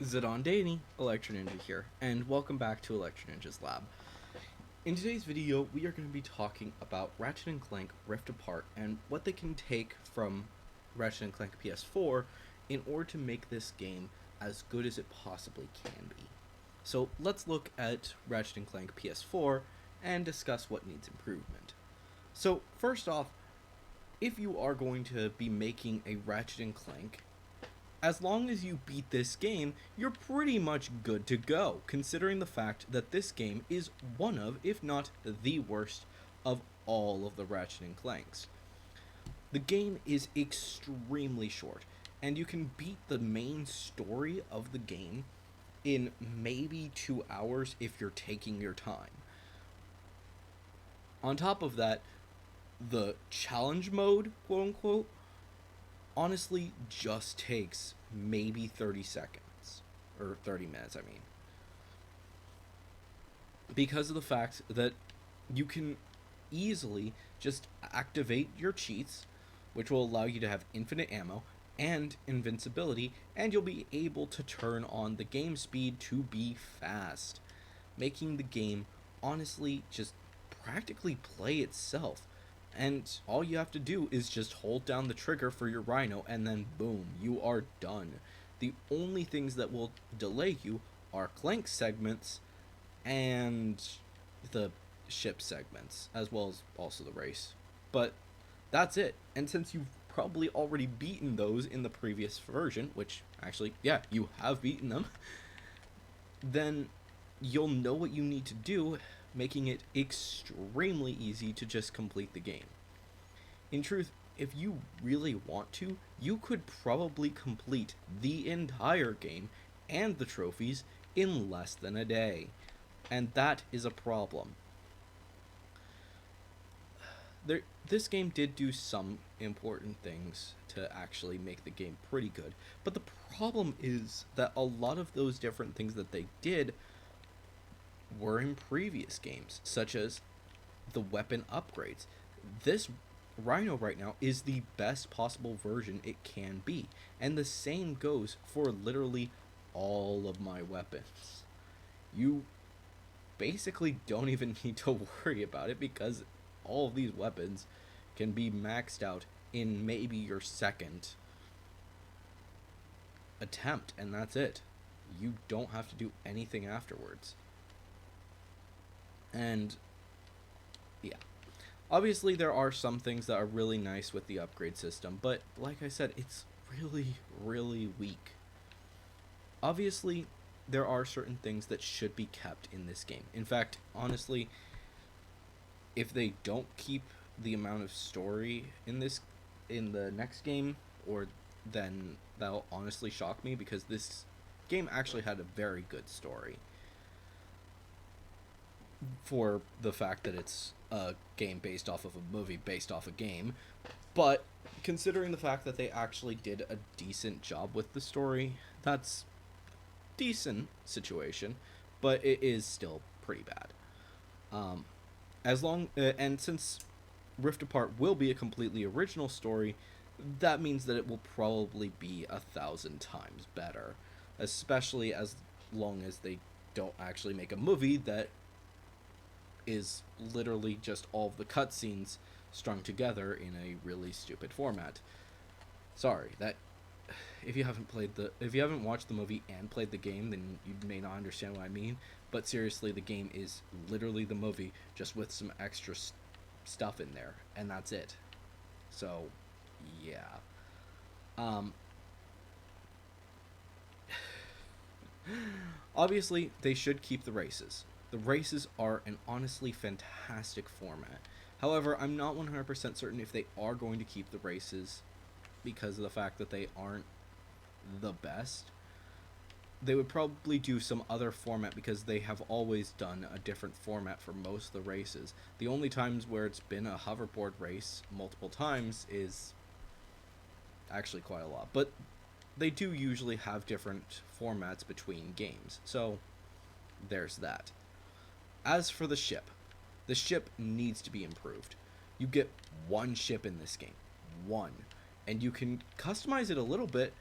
Zidon Daney, Electro Ninja here, and welcome back to Electro Ninja's Lab. In today's video, we are going to be talking about Ratchet & Clank Rift Apart and what they can take from Ratchet & Clank PS4 in order to make this game as good as it possibly can be. So let's look at Ratchet & Clank PS4 and discuss what needs improvement. So first off, if you are going to be making a Ratchet & Clank, as long as you beat this game, you're pretty much good to go, considering the fact that this game is one of, if not the worst, of all of the Ratchet and Clanks. The game is extremely short, and you can beat the main story of the game in maybe 2 hours if you're taking your time. On top of that, the challenge mode, quote unquote, honestly just takes maybe 30 seconds. Or 30 minutes, I mean. Because of the fact that you can easily just activate your cheats, which will allow you to have infinite ammo and invincibility, and you'll be able to turn on the game speed to be fast, making the game honestly just practically play itself. And all you have to do is just hold down the trigger for your Rhino, and then boom, you are done. The only things that will delay you are Clank segments and the ship segments, as well as also the race. But that's it. And since you've probably already beaten those in the previous version, which actually, yeah, you have beaten them, then you'll know what you need to do, making it extremely easy to just complete the game. In truth, if you really want to, you could probably complete the entire game and the trophies in less than a day. And that is a problem. This game did do some important things to actually make the game pretty good, but the problem is that a lot of those different things that they did were in previous games, such as the weapon upgrades. This Rhino right now is the best possible version it can be, and the same goes for literally all of my weapons. You basically don't even need to worry about it because all of these weapons can be maxed out in maybe your second attempt, and that's it. You don't have to do anything afterwards. And yeah, obviously there are some things that are really nice with the upgrade system, but like I said, it's really weak. Obviously, there are certain things that should be kept in this game. In fact, honestly, if they don't keep the amount of story in the next game, or then that'll honestly shock me, because this game actually had a very good story for the fact that it's a game based off of a movie based off a game. But considering the fact that they actually did a decent job with the story, that's decent situation, but it is still pretty bad. And since Rift Apart will be a completely original story, that means that it will probably be 1,000 times better, especially as long as they don't actually make a movie that is literally just all of the cutscenes strung together in a really stupid format. Sorry, that if you haven't watched the movie and played the game, then you may not understand what I mean. But seriously, the game is literally the movie, just with some extra stuff in there, and that's it. So, yeah. Obviously, they should keep the races. The races are an honestly fantastic format. However, I'm not 100% certain if they are going to keep the races because of the fact that they aren't the best. They would probably do some other format because they have always done a different format for most of the races. The only times where it's been a hoverboard race multiple times is actually quite a lot. But they do usually have different formats between games. So there's that. As for the ship needs to be improved. You get one ship in this game. One. And you can customize it a little bit,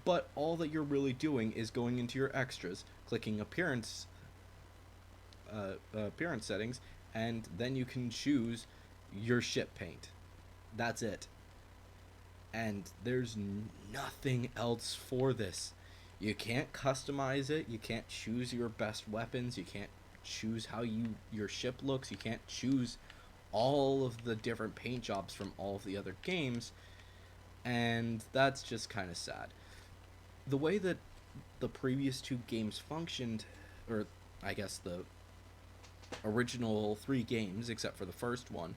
but all that you're really doing is going into your extras, clicking appearance settings, and then you can choose your ship paint. That's it. And there's nothing else for this. You can't customize it. You can't choose your best weapons. You can't choose how your ship looks. You can't choose all of the different paint jobs from all of the other games, and that's just kind of sad. The way that the previous two games functioned, or I guess the original three games, except for the first one,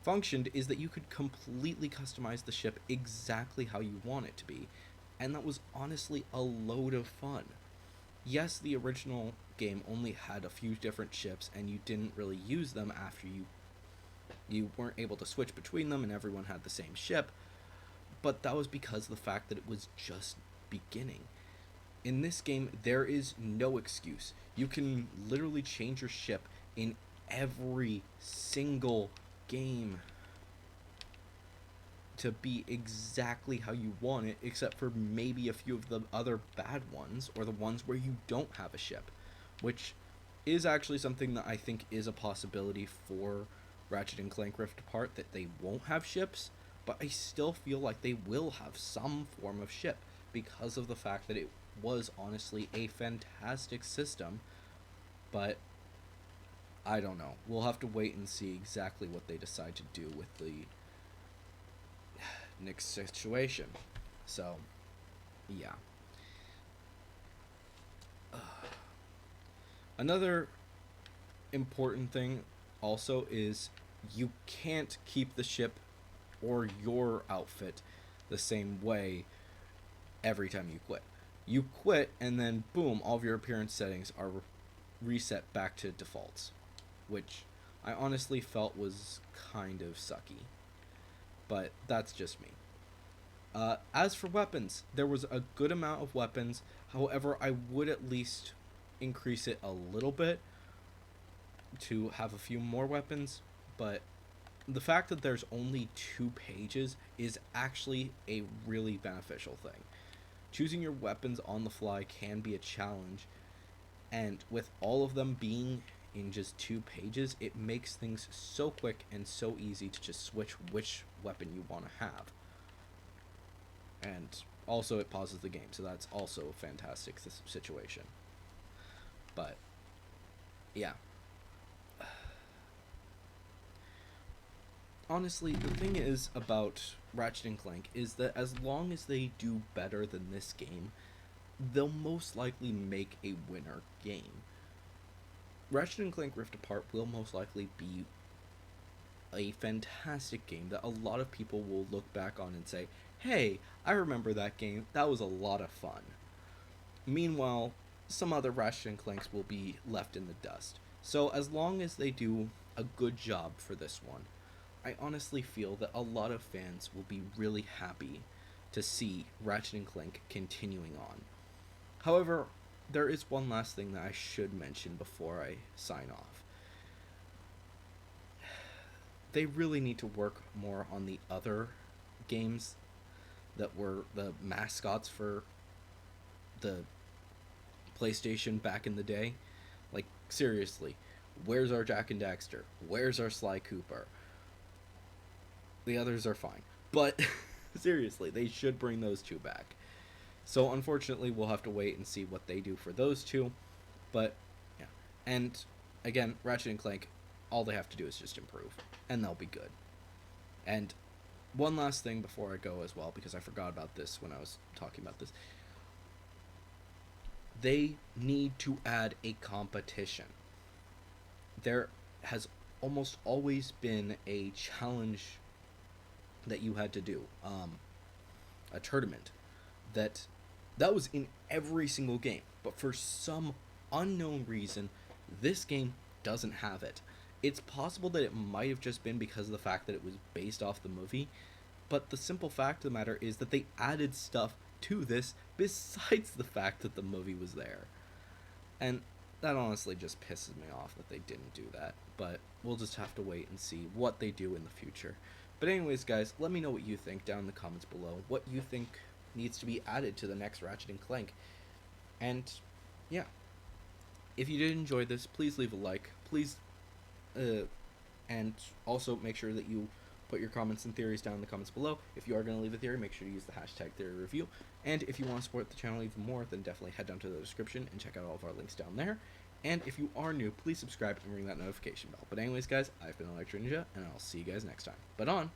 functioned is that you could completely customize the ship exactly how you want it to be, and that was honestly a load of fun. Yes, the original game only had a few different ships, and you didn't really use them after you weren't able to switch between them, and everyone had the same ship. But that was because of the fact that it was just beginning. In this game, there is no excuse. You can literally change your ship in every single game to be exactly how you want it, except for maybe a few of the other bad ones, or the ones where you don't have a ship, which is actually something that I think is a possibility for Ratchet and Clank Rift Apart, that they won't have ships, but I still feel like they will have some form of ship because of the fact that it was honestly a fantastic system, but I don't know. We'll have to wait and see exactly what they decide to do with the next situation. So, yeah. Another important thing also is you can't keep the ship or your outfit the same way every time you quit. You quit, and then boom, all of your appearance settings are reset back to defaults, which I honestly felt was kind of sucky. But that's just me. As for weapons, there was a good amount of weapons. However, I would at least increase it a little bit to have a few more weapons. But the fact that there's only 2 pages is actually a really beneficial thing. Choosing your weapons on the fly can be a challenge, and with all of them being in just 2 pages, it makes things so quick and so easy to just switch which weapon you want to have. And also, it pauses the game, so that's also a fantastic situation. But yeah, honestly, the thing is about Ratchet and Clank is that as long as they do better than this game, they'll most likely make a winner game. Ratchet and Clank Rift Apart will most likely be a fantastic game that a lot of people will look back on and say, hey, I remember that game, that was a lot of fun. Meanwhile, some other Ratchet and Clanks will be left in the dust. So as long as they do a good job for this one, I honestly feel that a lot of fans will be really happy to see Ratchet and Clank continuing on. However, there is one last thing that I should mention before I sign off. They really need to work more on the other games that were the mascots for the PlayStation back in the day. Like, seriously, where's our Jak and Daxter? Where's our Sly Cooper? The others are fine. But, seriously, they should bring those two back. So, unfortunately, we'll have to wait and see what they do for those two. But, yeah. And, again, Ratchet and Clank, all they have to do is just improve. And they'll be good. And one last thing before I go as well, because I forgot about this when I was talking about this. They need to add a competition. There has almost always been a challenge that you had to do, a tournament that was in every single game, but for some unknown reason, this game doesn't have it. It's possible that it might have just been because of the fact that it was based off the movie, but the simple fact of the matter is that they added stuff to this besides the fact that the movie was there. And that honestly just pisses me off that they didn't do that, but we'll just have to wait and see what they do in the future. But anyways, guys, let me know what you think down in the comments below. What you think needs to be added to the next Ratchet and Clank. And yeah, if you did enjoy this, please leave a like. Please, and also make sure that you put your comments and theories down in the comments below. If you are going to leave a theory, make sure to use the hashtag theory review. And if you want to support the channel even more, then definitely head down to the description and check out all of our links down there. And if you are new, please subscribe and ring that notification bell. But anyways, guys, I've been Electro Ninja, and I'll see you guys next time. But on!